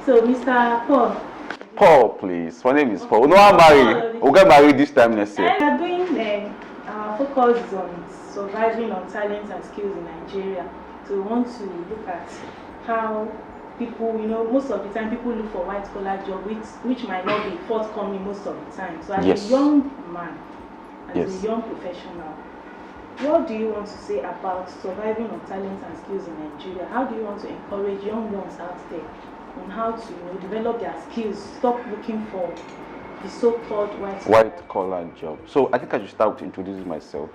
So, Mr. Paul. Paul, please. My name is Paul. No, I'm married. We'll get married this time next year. We are doing our focus is on surviving on talents and skills in Nigeria. So, we want to look at how people, most of the time people look for white collar job, which might not be forthcoming most of the time. So, as a young man, as a young professional, what do you want to say about surviving on talents and skills in Nigeria? How do you want to encourage young ones out there on how to develop their skills, stop looking for the so-called white collar job? So I think I should start with introducing myself.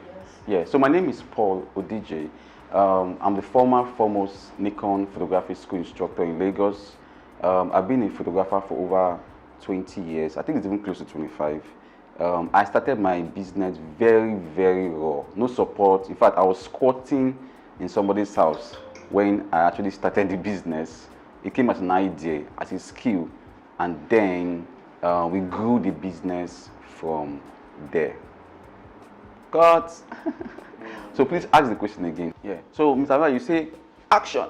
Yes. So my name is Paul Odije. I'm the foremost Nikon photography school instructor in Lagos. I've been a photographer for over 20 years. I think it's even close to 25. I started my business very, very raw. No support. In fact, I was squatting in somebody's house when I actually started the business. It came as an idea, as a skill, and then we grew the business from there. Got? So please ask the question again. Yeah. So Mr. Abba, you say action.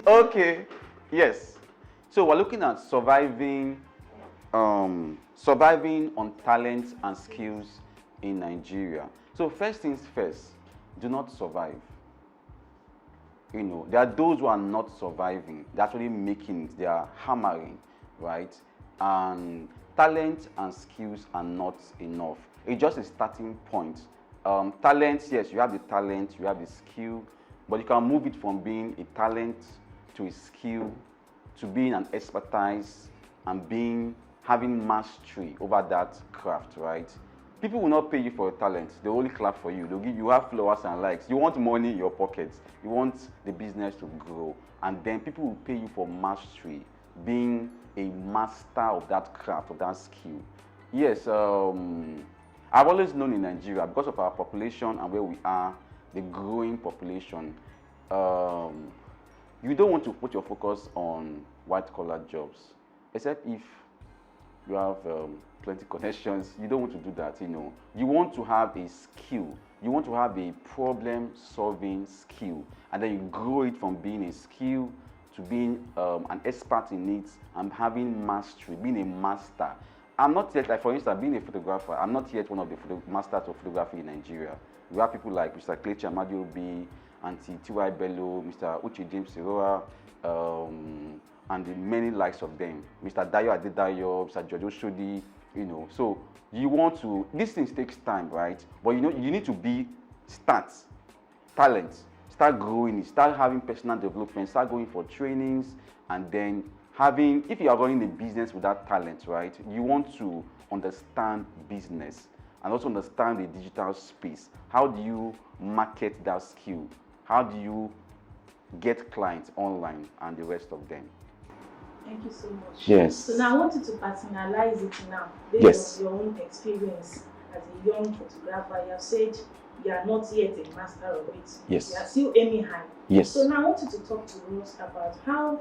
Okay. Yes. So we're looking at surviving on talents and skills in Nigeria. So first things first, do not survive. There are those who are not surviving. They're actually making it. They are hammering, right? And talent and skills are not enough. It's just a starting point. Talent, yes, you have the talent, you have the skill, but you can move it from being a talent to a skill to being an expertise and having mastery over that craft, right? People will not pay you for your talent. They only clap for you. They'll give you have followers and likes. You want money in your pockets. You want the business to grow. And then people will pay you for mastery, being a master of that craft, of that skill. Yes, I've always known in Nigeria, because of our population and where we are, the growing population, you don't want to put your focus on white-collar jobs, except if you have plenty connections. You don't want to do that. You want to have a skill. You want to have a problem-solving skill, and then you grow it from being a skill to being an expert in it and having mastery, being a master. I'm not yet, like for instance, being a photographer, I'm not yet one of the masters of photography in Nigeria. We have people like Mr. Kelechi Amadiobi, Auntie T.Y. Bello, Mr. Uche James Sirora, and the many likes of them, Mr. Dayo Adedayo, Mr. Jojo Shodi, So you want to, these things takes time, right? But you need to start growing it, start having personal development, start going for trainings, and then if you are running a business with that talent, right? You want to understand business and also understand the digital space. How do you market that skill? How do you get clients online and the rest of them? Thank you so much. Yes. So now I want you to personalize it now based on your own experience as a young photographer. You have said you are not yet a master of it. Yes. You are still aiming high. Yes. So now I want you to talk to us about how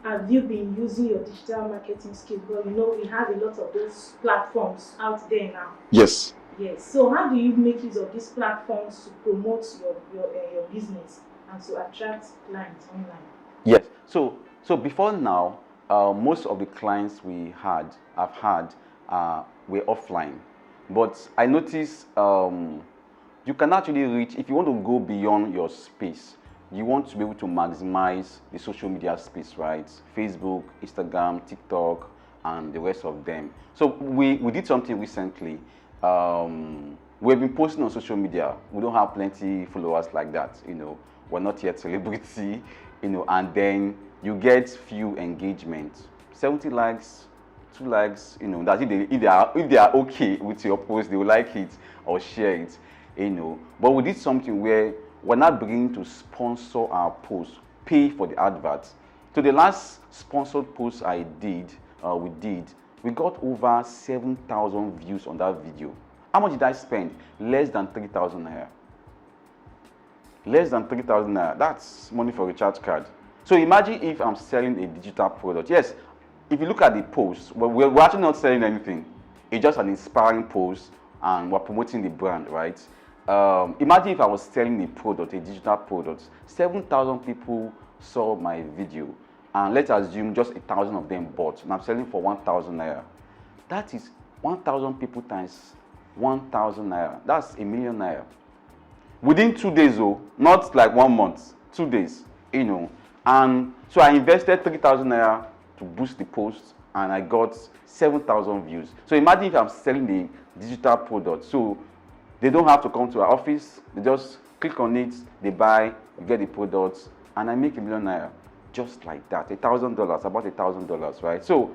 have you been using your digital marketing skills? Well, we have a lot of those platforms out there now. Yes. Yes. So how do you make use of these platforms to promote your business and to attract clients online? Yes. So before now, most of the clients I've had were offline. But I noticed you can actually reach, if you want to go beyond your space, you want to be able to maximize the social media space, right? Facebook, Instagram, TikTok, and the rest of them. So we did something recently. We've been posting on social media. We don't have plenty followers like that, We're not yet celebrity, and then you get few engagement, 70 likes, 2 likes, that if they are okay with your post, they will like it or share it, But we did something where we're not beginning to sponsor our posts, pay for the adverts. So the last sponsored post we got over 7,000 views on that video. How much did I spend? Less than 3,000 naira. Less than 3,000 naira. That's money for a recharge card. So imagine if I'm selling a digital product. Yes, if you look at the post, we're actually not selling anything. It's just an inspiring post, and we're promoting the brand, right? Imagine if I was selling a product, a digital product. 7,000 people saw my video, and let's assume just 1,000 of them bought, and I'm selling for 1,000 naira. That is 1,000 people times 1,000 naira. That's 1,000,000 naira. Within 2 days, though, not like 1 month, 2 days, you know. And so I invested 3,000 naira to boost the post, and I got 7,000 views. So imagine if I'm selling the digital product. So they don't have to come to our office. They just click on it, they buy, you get the products, and I make 1,000,000 naira just like that. $1,000, about $1,000, right? So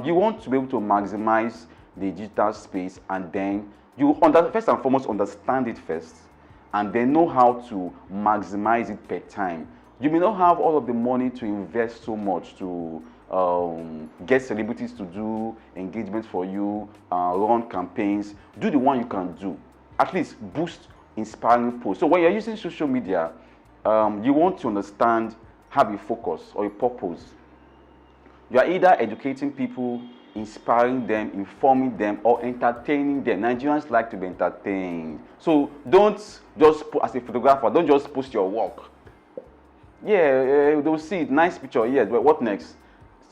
you want to be able to maximize the digital space, and then you first and foremost understand it first, and then know how to maximize it per time. You may not have all of the money to invest so much to get celebrities to do engagements for you, run campaigns. Do the one you can do. At least boost inspiring posts. So when you're using social media, you want to understand, have a focus or a purpose. You are either educating people, inspiring them, informing them, or entertaining them. Nigerians like to be entertained. So don't just, as a photographer, don't just post your work. Yeah, they'll see it, nice picture, yes, but what next?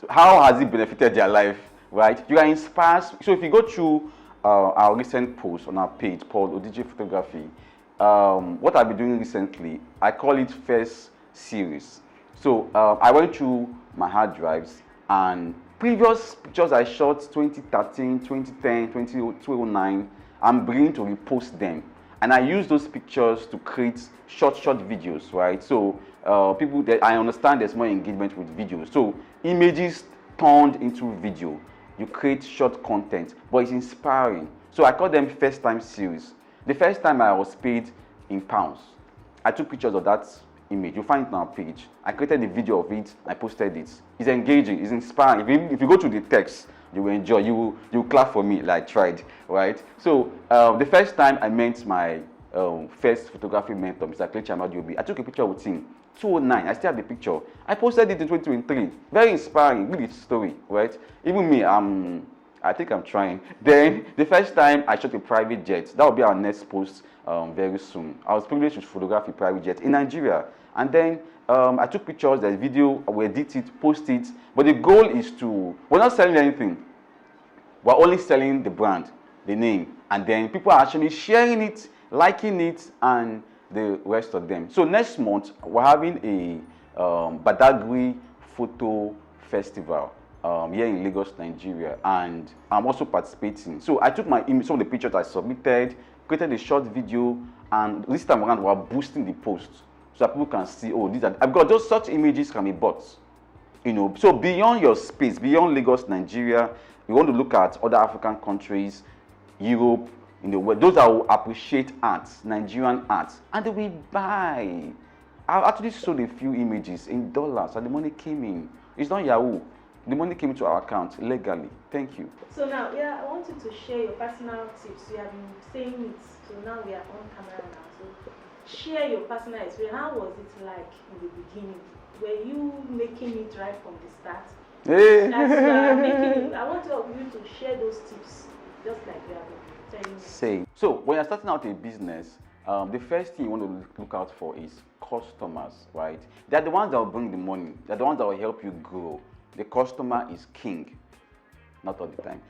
So how has it benefited their life, right? You are inspired. So if you go through our recent post on our page, Paul ODJ Photography, what I've been doing recently, I call it first series. So I went through my hard drives, and previous pictures I shot 2013, 2010, 2009, I'm beginning to repost them. And I use those pictures to create short videos, right? So people, that I understand there's more engagement with videos. So images turned into video. You create short content, but it's inspiring. So I call them first time series. The first time I was paid in pounds. I took pictures of that image. You'll find it on our page. I created a video of it. I posted it. It's engaging. It's inspiring. If you go to the text, you will enjoy. You will clap for me like I tried, right? So the first time I met my first photography mentor, Mr. Kelechi Amadiobi, I took a picture with him. 2009. I still have the picture. I posted it in 2023. Very inspiring. Read the story, right? Even me, I think I'm trying. Then the first time I shot a private jet. That will be our next post very soon. I was privileged to photograph a private jet in Nigeria. And then I took pictures, there's video, we edit it, post it. But the goal is we're not selling anything. We're only selling the brand, the name. And then people are actually sharing it, liking it, and the rest of them. So next month, we're having a Badagry photo festival here in Lagos, Nigeria. And I'm also participating. So I took some of the pictures I submitted, created a short video, and this time around, we're boosting the post so that people can see, oh, these are, I've got those such images can be bought. You know, so beyond your space, beyond Lagos, Nigeria, we want to look at other African countries, Europe, in the world, those that will appreciate art, Nigerian art, and they will buy. I actually sold a few images in dollars, and the money came in. It's not Yahoo. The money came into our account legally. Thank you. So now, yeah, I want you to share your personal tips. You have been saying it, so now we are on camera now. So share your personal experience. How was it like in the beginning? Were you making it right from the start? Hey. As you are making it, I want you to share those tips, just like you have been telling me. Say. So when you're starting out a business, the first thing you want to look out for is customers, right? They're the ones that will bring the money. They're the ones that will help you grow. The customer is king. Not all the time.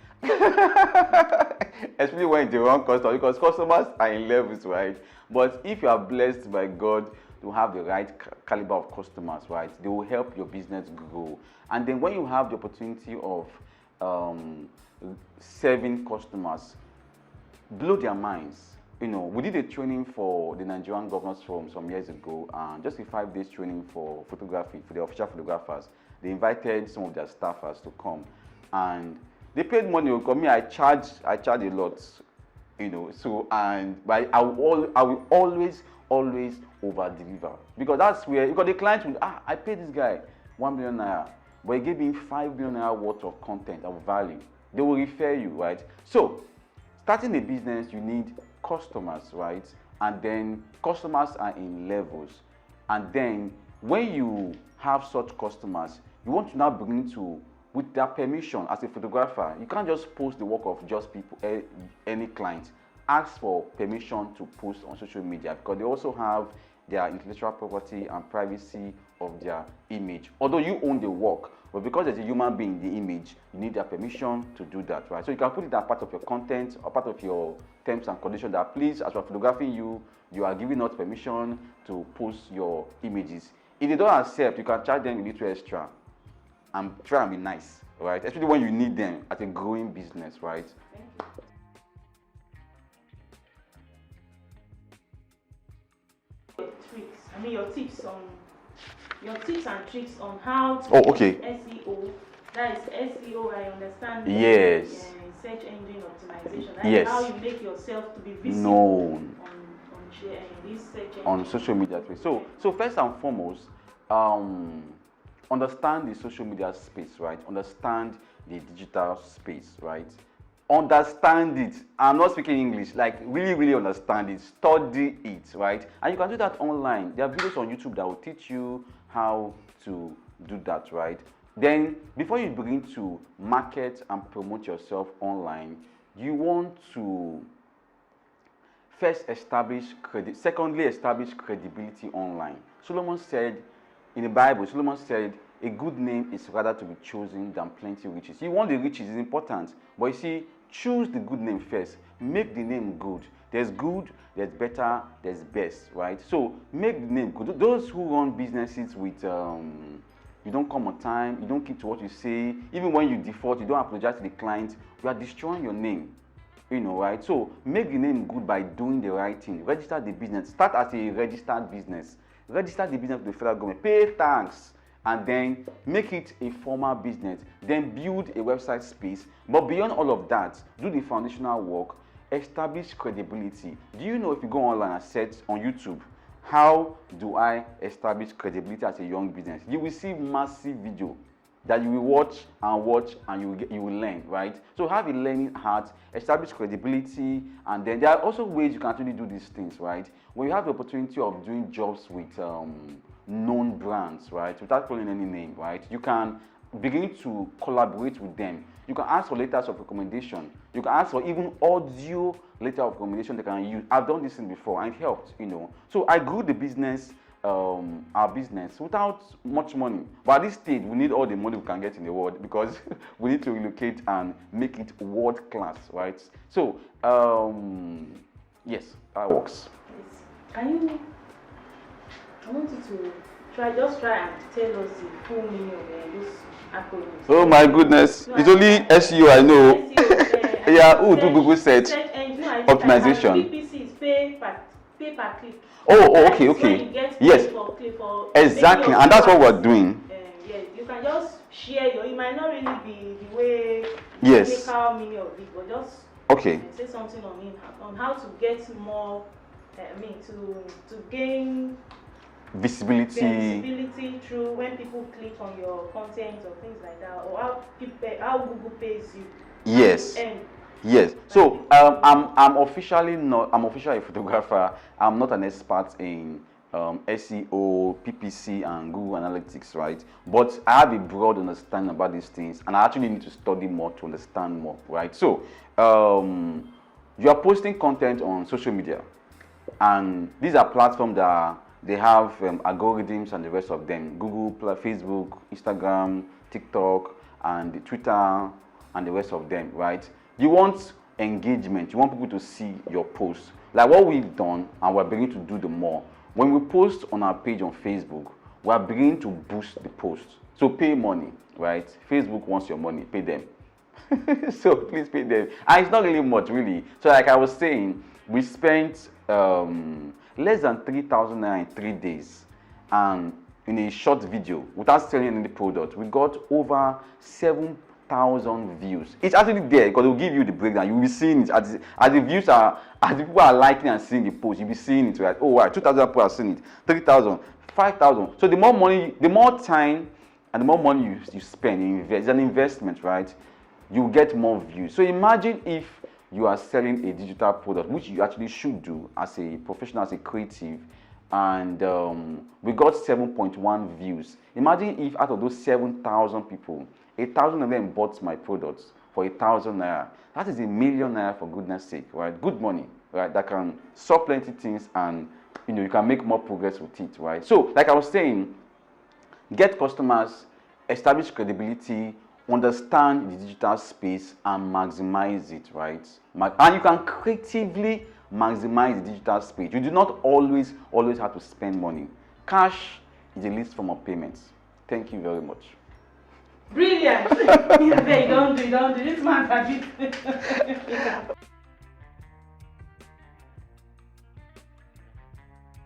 Especially when it's the wrong customer, because customers are in levels, right? But if you are blessed by God to have the right caliber of customers, right, they will help your business grow. And then when you have the opportunity of serving customers, blow their minds. You know, we did a training for the Nigerian Governors Forum some years ago, and just a 5 days training for photography, for the official photographers. They invited some of their staffers to come, and they paid money. Because me, I charge a lot, you know. So but I will always over deliver, because that's where, because the client will, I paid this guy 1 million naira, but he gave me 5 million naira worth of content of value. They will refer you, right? So starting a business, you need customers, right? And then customers are in levels. And then when you have such customers, you want to now bring to, with their permission as a photographer, you can't just post the work of just people, any client. Ask for permission to post on social media, because they also have their intellectual property and privacy of their image. Although you own the work, but because there's a human being in the image, you need their permission to do that, right? So you can put it as part of your content or part of your terms and conditions that please, as we're photographing you, you are giving us permission to post your images. If they don't accept, you can charge them a little extra and try and be nice, right? Especially when you need them at a growing business, right? Your tips and tricks on how to okay. SEO. That is SEO, I understand. Yes. Search engine optimization. That yes. is how you make yourself to be visible known on this search engine. On social media. So first and foremost, understand the social media space, right? Understand the digital space, right? Understand it. I'm not speaking English. Like really understand it. Study it, right? And you can do that online. There are videos on YouTube that will teach you how to do that, right? Then before you begin to market and promote yourself online, you want to first establish credibility online. Solomon said in the Bible, a good name is rather to be chosen than plenty riches. You want the riches, is important, but you see, choose the good name first. Make the name good. There's good, there's better, there's best, right? So make the name good. Those who run businesses with you don't come on time, you don't keep to what you say, even when you default, you don't apologize to the client, you are destroying your name. Right? So make the name good by doing the right thing. Register the business. Start as a registered business. Register the business with the federal government. Pay tax, and then make it a formal business. Then build a website space. But beyond all of that, do the foundational work. Establish credibility. Do you know if you go online and search on YouTube, how do I establish credibility as a young business? You will see massive video that you will watch and you will learn, right? So have a learning heart, establish credibility, and then there are also ways you can actually do these things, right? When you have the opportunity of doing jobs with known brands, right, without calling any name, right, you can begin to collaborate with them. You can ask for letters of recommendation. You can ask for even audio letter of recommendation they can use. I've done this thing before and it helped, So I grew the business, our business, without much money. But at this stage, we need all the money we can get in the world because we need to relocate and make it world class, right? So, yes, that works. Yes. I want you to try and tell us the full meaning of those acronyms. Oh my goodness, it's only SEO I know. SEO, do Google search optimization. PPC is pay per click. Okay. Yes, exactly, and that's what we're doing. Yes, you can just share it might not really be the way technical meaning of it, but just say something on how to get more, to gain visibility through when people click on your content or things like that, or how Google pays you. Yes. So I'm officially a photographer. I'm not an expert in SEO, PPC, and Google Analytics, right? But I have a broad understanding about these things, and I actually need to study more to understand more, right? So you are posting content on social media, and these are platforms that they have algorithms and the rest of them: Google, Facebook, Instagram, TikTok, and Twitter, and the rest of them, right? You want engagement. You want people to see your posts. Like what we've done, and we're beginning to do the more. When we post on our page on Facebook, we're beginning to boost the post. So pay money, right? Facebook wants your money. Pay them. So please pay them. And it's not really much, really. So like I was saying, we spent less than 3,000 naira in 3 days. And in a short video, without selling any product, we got over 7,000 views. It's actually there because they'll give you the breakdown. You'll be seeing it as the views are, as the people are liking and seeing the post. You'll be seeing it, right? Oh, wow, 2,000 people are seeing it, 3,000, 5,000. So the more money, the more time, and the more money you spend, it's an investment, right? You get more views. So imagine if you are selling a digital product, which you actually should do as a professional, as a creative, and we got 7.1 views. Imagine if out of those 7,000 people, 1,000 of them bought my products for 1,000 naira. That is 1,000,000 naira, for goodness sake, right? Good money, right? That can solve plenty things, and you can make more progress with it, right? So, like I was saying, get customers, establish credibility, understand the digital space, and maximize it, right? And you can creatively maximize the digital space. You do not always have to spend money. Cash is the least form of payments. Thank you very much. Brilliant. Yeah, you don't do this man.